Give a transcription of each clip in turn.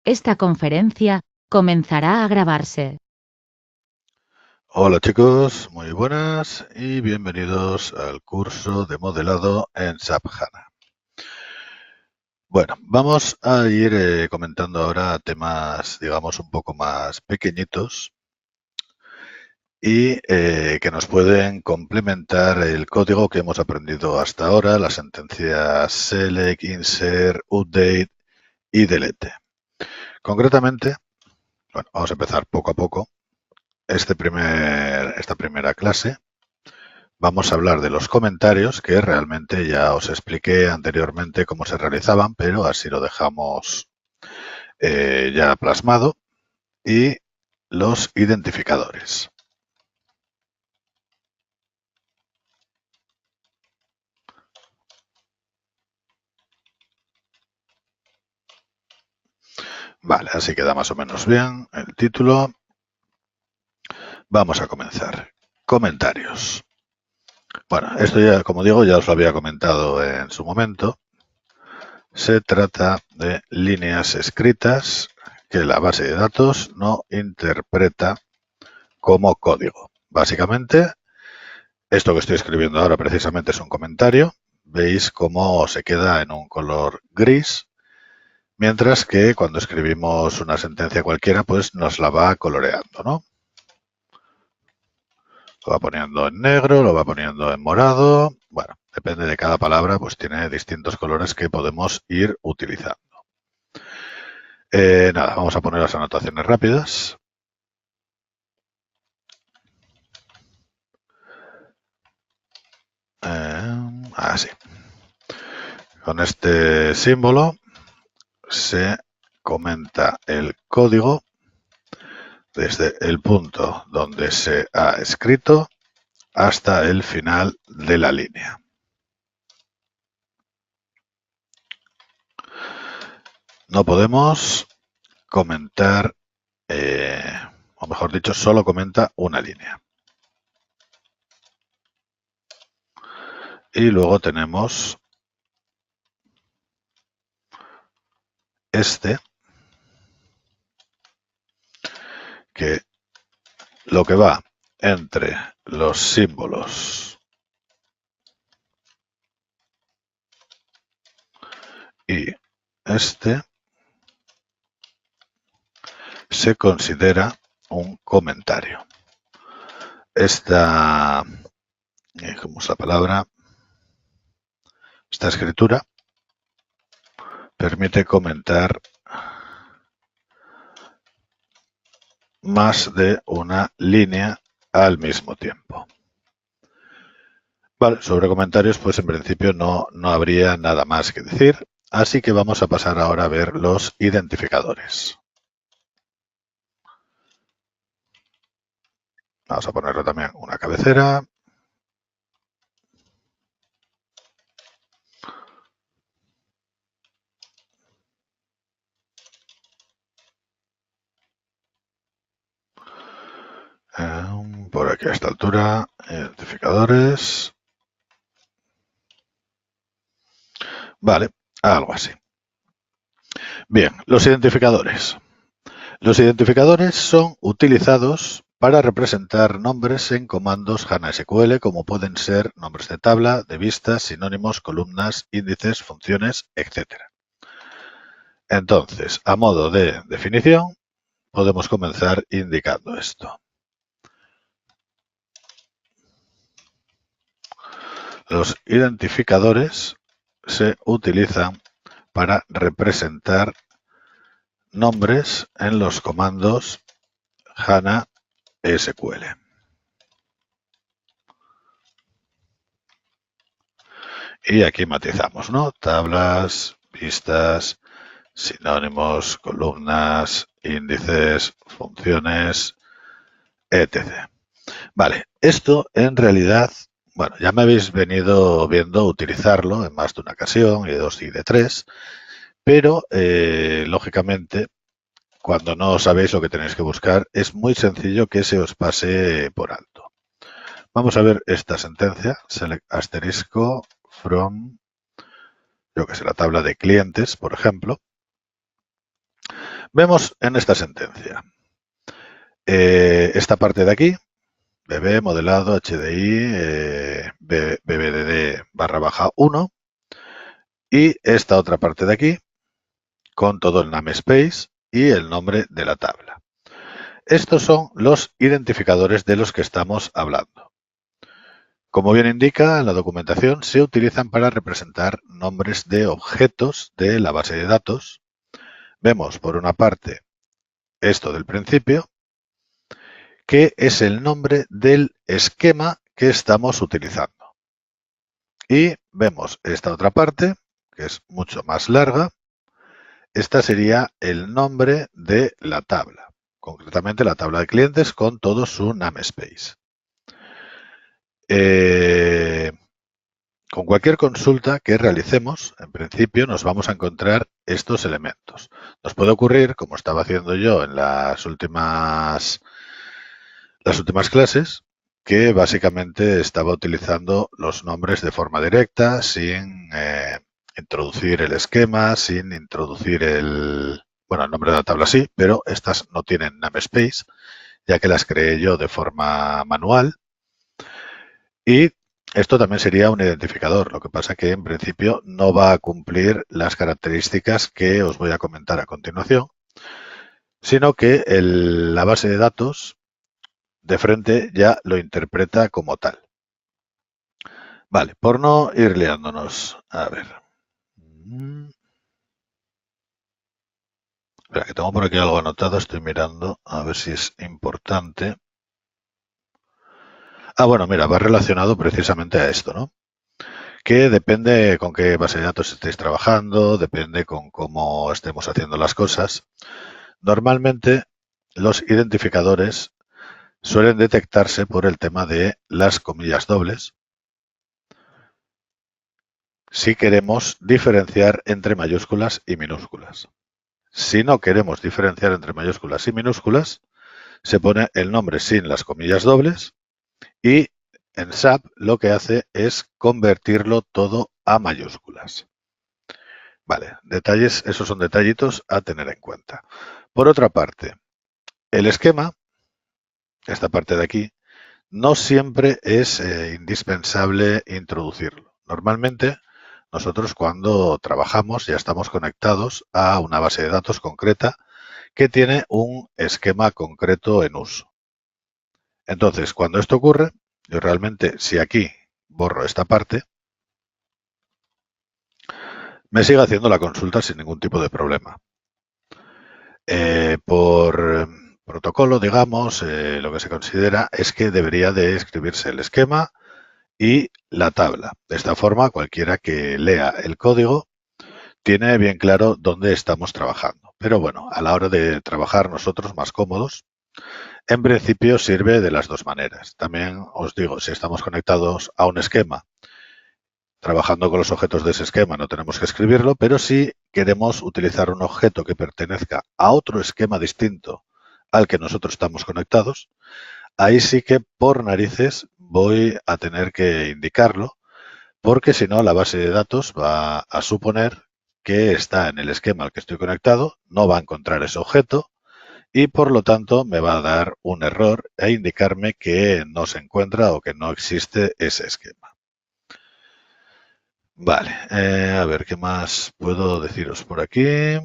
Esta conferencia comenzará a grabarse. Hola chicos, muy buenas y bienvenidos al curso de modelado en SAP HANA. Bueno, vamos a ir comentando ahora temas, digamos, un poco más pequeñitos y que nos pueden complementar el código que hemos aprendido hasta ahora, las sentencias select, insert, update y delete. Concretamente, bueno, vamos a empezar poco a poco. Esta primera clase vamos a hablar de los comentarios, que realmente ya os expliqué anteriormente cómo se realizaban, pero así lo dejamos ya plasmado, y los identificadores. Vale, así queda más o menos bien el título. Vamos a comenzar. Comentarios. Bueno, esto ya, como digo, ya os lo había comentado en su momento. Se trata de líneas escritas que la base de datos no interpreta como código. Básicamente, esto que estoy escribiendo ahora precisamente es un comentario. Veis cómo se queda en un color gris, mientras que cuando escribimos una sentencia cualquiera, pues nos la va coloreando, ¿no? Lo va poniendo en negro, lo va poniendo en morado. Bueno, depende de cada palabra, pues tiene distintos colores que podemos ir utilizando. Nada, vamos a poner las anotaciones rápidas. Así. Con este símbolo se comenta el código desde el punto donde se ha escrito hasta el final de la línea. No podemos comentar, o mejor dicho, solo comenta una línea. Y luego tenemos este, que lo que va entre los símbolos y este se considera un comentario. Esta, ¿cómo es la palabra? Esta escritura permite comentar más de una línea al mismo tiempo. Vale, sobre comentarios, pues en principio no habría nada más que decir, así que vamos a pasar ahora a ver los identificadores. Vamos a ponerle también una cabecera. Por aquí a esta altura, identificadores. Vale, algo así. Bien, los identificadores. Los identificadores son utilizados para representar nombres en comandos HANA SQL, como pueden ser nombres de tabla, de vistas, sinónimos, columnas, índices, funciones, etc. Entonces, a modo de definición, podemos comenzar indicando esto. Los identificadores se utilizan para representar nombres en los comandos HANA SQL. Y aquí matizamos, ¿no? Tablas, vistas, sinónimos, columnas, índices, funciones, etc. Vale, esto en realidad, bueno, ya me habéis venido viendo utilizarlo en más de una ocasión, y de dos y de tres, pero lógicamente, cuando no sabéis lo que tenéis que buscar, es muy sencillo que se os pase por alto. Vamos a ver esta sentencia, select asterisco from, yo que sé, la tabla de clientes, por ejemplo. Vemos en esta sentencia esta parte de aquí, bb modelado HDI bbdd /1 y esta otra parte de aquí con todo el namespace y el nombre de la tabla. Estos son los identificadores de los que estamos hablando. Como bien indica, en la documentación se utilizan para representar nombres de objetos de la base de datos. Vemos por una parte esto del principio, que es el nombre del esquema que estamos utilizando. Y vemos esta otra parte, que es mucho más larga. Esta sería el nombre de la tabla, concretamente la tabla de clientes con todo su namespace. Con cualquier consulta que realicemos, en principio nos vamos a encontrar estos elementos. Nos puede ocurrir, como estaba haciendo yo en las últimas clases, que básicamente estaba utilizando los nombres de forma directa, sin introducir el esquema, sin introducir el nombre de la tabla sí, pero estas no tienen namespace, ya que las creé yo de forma manual. Y esto también sería un identificador, lo que pasa que en principio no va a cumplir las características que os voy a comentar a continuación, sino que la base de datos de frente ya lo interpreta como tal. Vale, por no ir liándonos. A ver. Espera, que tengo por aquí algo anotado, estoy mirando a ver si es importante. Bueno, mira, va relacionado precisamente a esto, ¿no? Que depende con qué base de datos estéis trabajando, depende con cómo estemos haciendo las cosas. Normalmente los identificadores suelen detectarse por el tema de las comillas dobles si queremos diferenciar entre mayúsculas y minúsculas. Si no queremos diferenciar entre mayúsculas y minúsculas, se pone el nombre sin las comillas dobles y en SAP lo que hace es convertirlo todo a mayúsculas. Vale, detalles, esos son detallitos a tener en cuenta. Por otra parte, el esquema, esta parte de aquí, no siempre es indispensable introducirlo. Normalmente, nosotros cuando trabajamos ya estamos conectados a una base de datos concreta que tiene un esquema concreto en uso. Entonces, cuando esto ocurre, yo realmente, si aquí borro esta parte, me sigue haciendo la consulta sin ningún tipo de problema. Por protocolo, digamos, lo que se considera es que debería de escribirse el esquema y la tabla. De esta forma, cualquiera que lea el código tiene bien claro dónde estamos trabajando. Pero bueno, a la hora de trabajar nosotros más cómodos, en principio sirve de las dos maneras. También os digo, si estamos conectados a un esquema, trabajando con los objetos de ese esquema no tenemos que escribirlo, pero si queremos utilizar un objeto que pertenezca a otro esquema distinto al que nosotros estamos conectados, ahí sí que por narices voy a tener que indicarlo, porque si no la base de datos va a suponer que está en el esquema al que estoy conectado, no va a encontrar ese objeto y por lo tanto me va a dar un error e indicarme que no se encuentra o que no existe ese esquema. Vale, a ver qué más puedo deciros por aquí.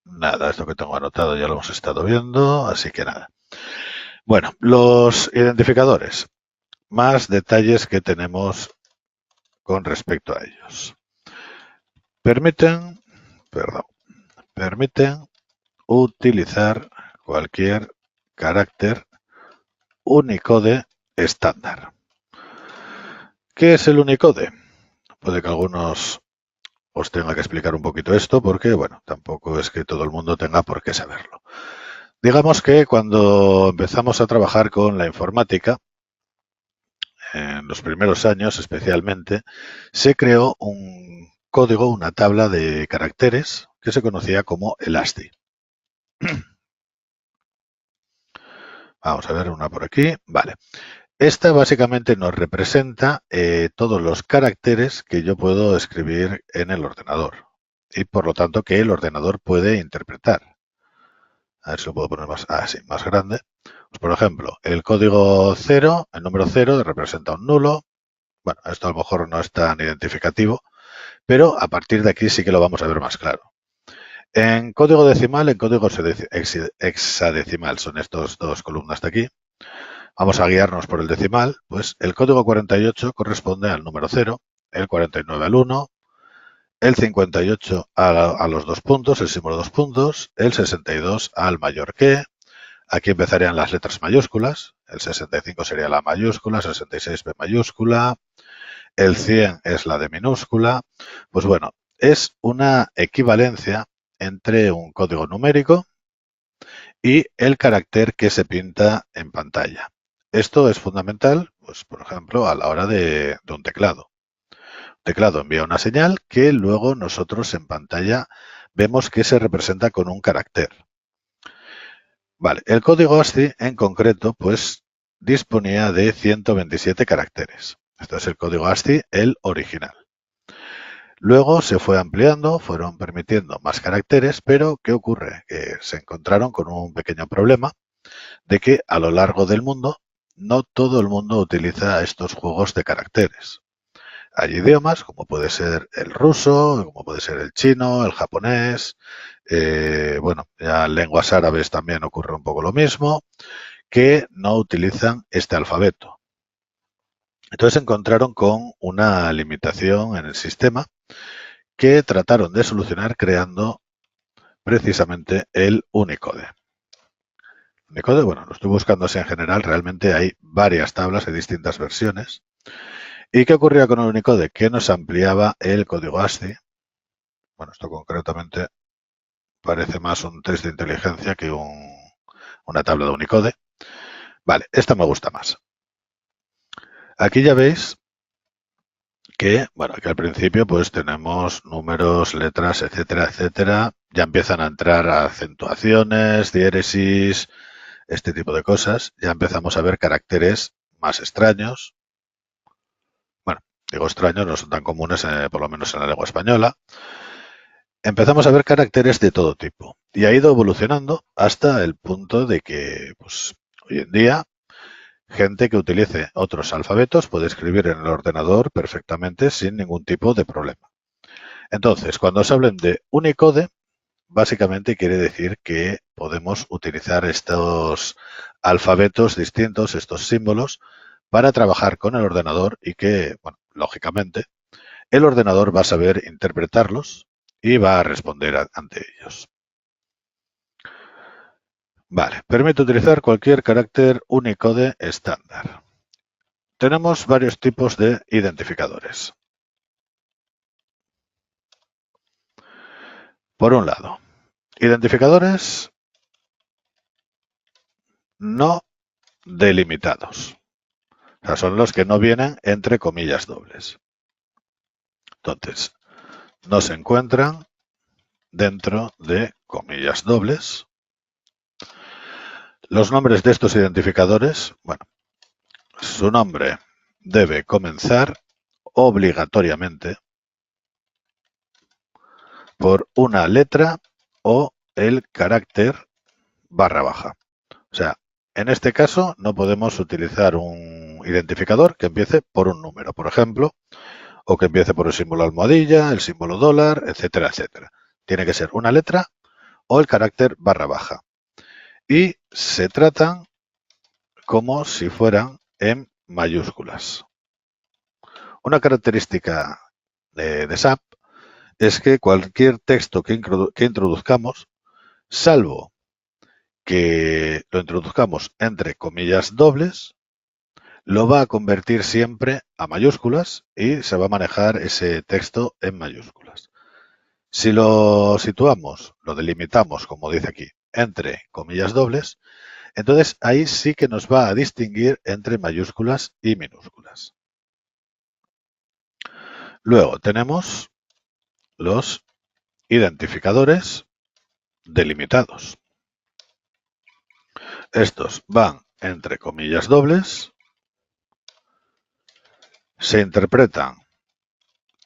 Nada, es lo que tengo anotado, ya lo hemos estado viendo, así que nada. Bueno, los identificadores. Más detalles que tenemos con respecto a ellos. Permiten utilizar cualquier carácter Unicode estándar. ¿Qué es el Unicode? Puede que algunos os tenga que explicar un poquito esto porque, bueno, tampoco es que todo el mundo tenga por qué saberlo. Digamos que cuando empezamos a trabajar con la informática, en los primeros años especialmente, se creó un código, una tabla de caracteres que se conocía como el ASCII. Vamos a ver una por aquí. Vale. Esta básicamente nos representa todos los caracteres que yo puedo escribir en el ordenador. y por lo tanto que el ordenador puede interpretar. A ver si lo puedo poner más grande. Pues, por ejemplo, el código 0, el número 0 representa un nulo. Bueno, esto a lo mejor no es tan identificativo, pero a partir de aquí sí que lo vamos a ver más claro. En código decimal, en código hexadecimal, son estas dos columnas de aquí. Vamos a guiarnos por el decimal, pues el código 48 corresponde al número 0, el 49 al 1, el 58 a los 2 puntos, el símbolo 2 puntos, el 62 al mayor que. Aquí empezarían las letras mayúsculas, el 65 sería la mayúscula, 66 B mayúscula, el 100 es la D minúscula. Pues bueno, es una equivalencia entre un código numérico y el carácter que se pinta en pantalla. Esto es fundamental, pues por ejemplo, a la hora de un teclado. El teclado envía una señal que luego nosotros en pantalla vemos que se representa con un carácter. Vale, el código ASCII en concreto, pues disponía de 127 caracteres. Este es el código ASCII, el original. Luego se fue ampliando, fueron permitiendo más caracteres, pero ¿qué ocurre? Que se encontraron con un pequeño problema de que a lo largo del mundo no todo el mundo utiliza estos juegos de caracteres. Hay idiomas como puede ser el ruso, como puede ser el chino, el japonés, bueno, ya en lenguas árabes también ocurre un poco lo mismo, que no utilizan este alfabeto. Entonces se encontraron con una limitación en el sistema que trataron de solucionar creando precisamente el Unicode. Unicode, bueno, lo estoy buscando así en general, realmente hay varias tablas de distintas versiones. ¿Y qué ocurría con el Unicode? Que nos ampliaba el código ASCII. Bueno, esto concretamente parece más un test de inteligencia que una tabla de Unicode. Vale, esta me gusta más. Aquí ya veis que, bueno, que al principio pues tenemos números, letras, etcétera, etcétera. Ya empiezan a entrar acentuaciones, diéresis, este tipo de cosas. Ya empezamos a ver caracteres más extraños. Bueno, digo extraños, no son tan comunes, por lo menos en la lengua española. Empezamos a ver caracteres de todo tipo y ha ido evolucionando hasta el punto de que, pues, hoy en día, gente que utilice otros alfabetos puede escribir en el ordenador perfectamente sin ningún tipo de problema. Entonces, cuando os hablen de Unicode, básicamente quiere decir que podemos utilizar estos alfabetos distintos, estos símbolos, para trabajar con el ordenador y que, bueno, lógicamente, el ordenador va a saber interpretarlos y va a responder ante ellos. Vale, permite utilizar cualquier carácter Unicode estándar. Tenemos varios tipos de identificadores. Por un lado, identificadores no delimitados. O sea, son los que no vienen entre comillas dobles. Entonces, no se encuentran dentro de comillas dobles. Los nombres de estos identificadores, bueno, su nombre debe comenzar obligatoriamente por una letra o el carácter barra baja. O sea, en este caso no podemos utilizar un identificador que empiece por un número, por ejemplo, o que empiece por el símbolo almohadilla, el símbolo dólar, etcétera, etcétera. Tiene que ser una letra o el carácter barra baja. Y se tratan como si fueran en mayúsculas. Una característica de SAP es que cualquier texto que introduzcamos, salvo que lo introduzcamos entre comillas dobles, lo va a convertir siempre a mayúsculas y se va a manejar ese texto en mayúsculas. Si lo situamos, lo delimitamos, como dice aquí, entre comillas dobles, entonces ahí sí que nos va a distinguir entre mayúsculas y minúsculas. Luego tenemos los identificadores delimitados. Estos van entre comillas dobles, se interpretan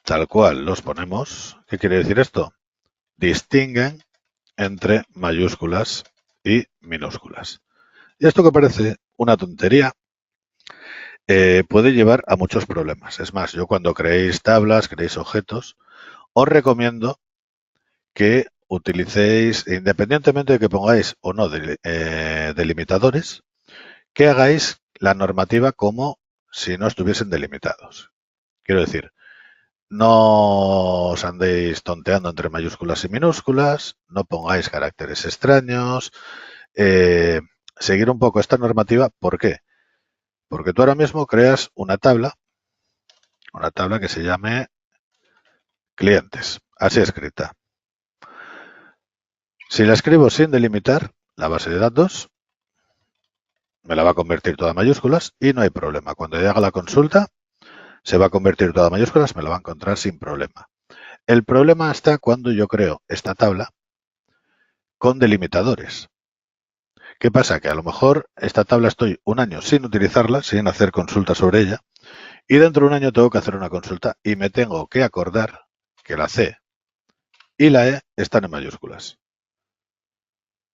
tal cual los ponemos. ¿Qué quiere decir esto? distinguen entre mayúsculas y minúsculas. Y esto que parece una tontería, puede llevar a muchos problemas. Es más, yo cuando creéis tablas, creéis objetos, os recomiendo que utilicéis, independientemente de que pongáis o no delimitadores, que hagáis la normativa como si no estuviesen delimitados. Quiero decir, no os andéis tonteando entre mayúsculas y minúsculas, no pongáis caracteres extraños, seguir un poco esta normativa. ¿Por qué? Porque tú ahora mismo creas una tabla que se llame clientes, así escrita. Si la escribo sin delimitar, la base de datos me la va a convertir toda en mayúsculas y no hay problema. Cuando yo haga la consulta, se va a convertir toda en mayúsculas, me la va a encontrar sin problema. El problema está cuando yo creo esta tabla con delimitadores. ¿Qué pasa? Que a lo mejor esta tabla estoy un año sin utilizarla, sin hacer consulta sobre ella, y dentro de un año tengo que hacer una consulta y me tengo que acordar que la C y la E están en mayúsculas.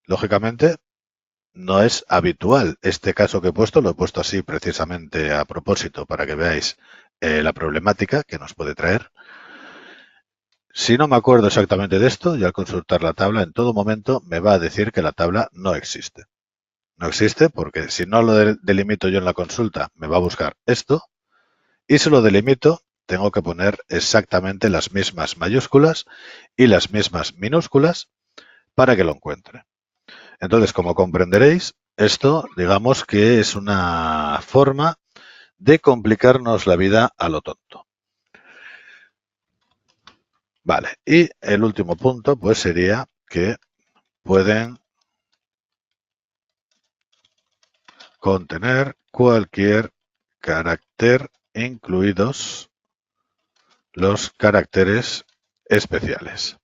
Lógicamente, no es habitual este caso que he puesto, lo he puesto así precisamente a propósito para que veáis la problemática que nos puede traer. Si no me acuerdo exactamente de esto, y al consultar la tabla, en todo momento me va a decir que la tabla no existe. No existe porque si no lo delimito yo en la consulta, me va a buscar esto, y si lo delimito, tengo que poner exactamente las mismas mayúsculas y las mismas minúsculas para que lo encuentre. Entonces, como comprenderéis, esto, digamos que es una forma de complicarnos la vida a lo tonto. Vale, y el último punto, pues sería que pueden contener cualquier carácter, incluidos los caracteres especiales.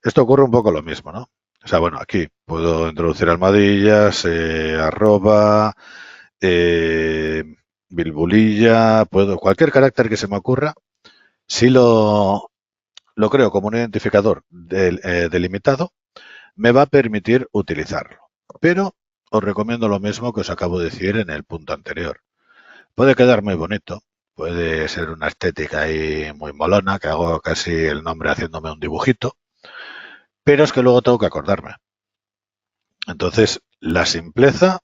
Esto ocurre un poco lo mismo, ¿no? O sea, bueno, aquí puedo introducir almohadillas, arroba, bilbulilla, cualquier carácter que se me ocurra, si lo creo como un identificador delimitado, me va a permitir utilizarlo. Pero os recomiendo lo mismo que os acabo de decir en el punto anterior. Puede quedar muy bonito, puede ser una estética ahí muy molona, que hago casi el nombre haciéndome un dibujito, pero es que luego tengo que acordarme. Entonces, la simpleza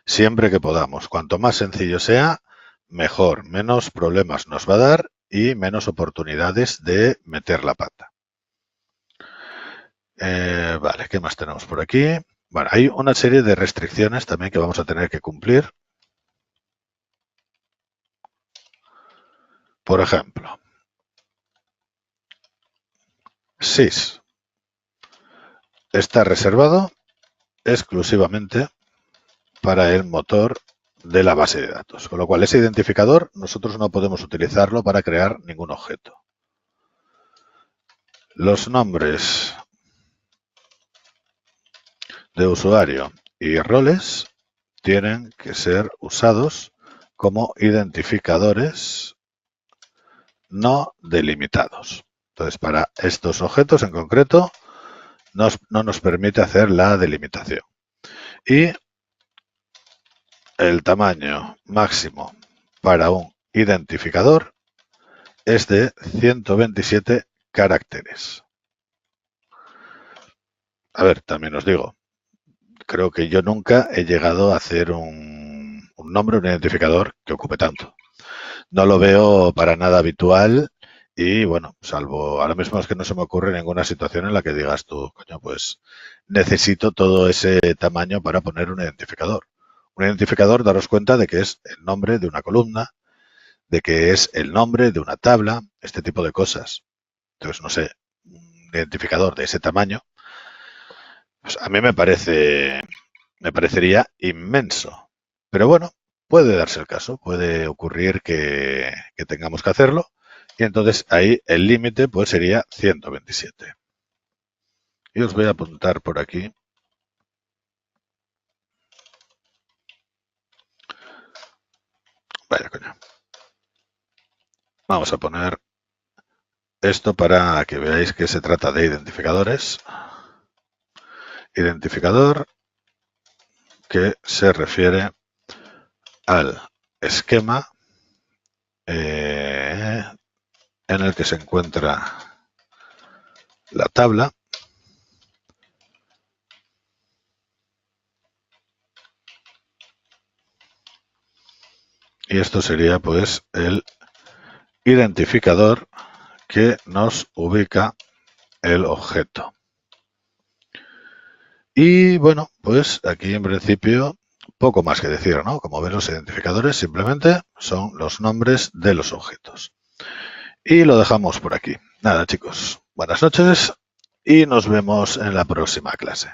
siempre que podamos. Cuanto más sencillo sea, mejor. Menos problemas nos va a dar y menos oportunidades de meter la pata. Vale, ¿qué más tenemos por aquí? Bueno, hay una serie de restricciones también que vamos a tener que cumplir. Por ejemplo, SIS está reservado exclusivamente para el motor de la base de datos, con lo cual ese identificador nosotros no podemos utilizarlo para crear ningún objeto. Los nombres de usuario y roles tienen que ser usados como identificadores no delimitados. Entonces, para estos objetos en concreto, no nos permite hacer la delimitación. Y el tamaño máximo para un identificador es de 127 caracteres. A ver, también os digo, creo que yo nunca he llegado a hacer un nombre, un identificador que ocupe tanto. No lo veo para nada habitual y, bueno, salvo ahora mismo es que no se me ocurre ninguna situación en la que digas tú, coño, pues necesito todo ese tamaño para poner un identificador. Un identificador, daros cuenta de que es el nombre de una columna, de que es el nombre de una tabla, este tipo de cosas. Entonces, no sé, un identificador de ese tamaño, pues a mí me parecería inmenso. Pero bueno, puede darse el caso, puede ocurrir que tengamos que hacerlo y entonces ahí el límite pues sería 127. Y os voy a apuntar por aquí. Vaya coño. Vamos a poner esto para que veáis que se trata de identificadores. Identificador que se refiere al esquema en el que se encuentra la tabla y esto sería pues el identificador que nos ubica el objeto. Y bueno, pues aquí en principio poco más que decir, ¿no? Como ven, los identificadores simplemente son los nombres de los objetos. Y lo dejamos por aquí. Nada, chicos, buenas noches y nos vemos en la próxima clase.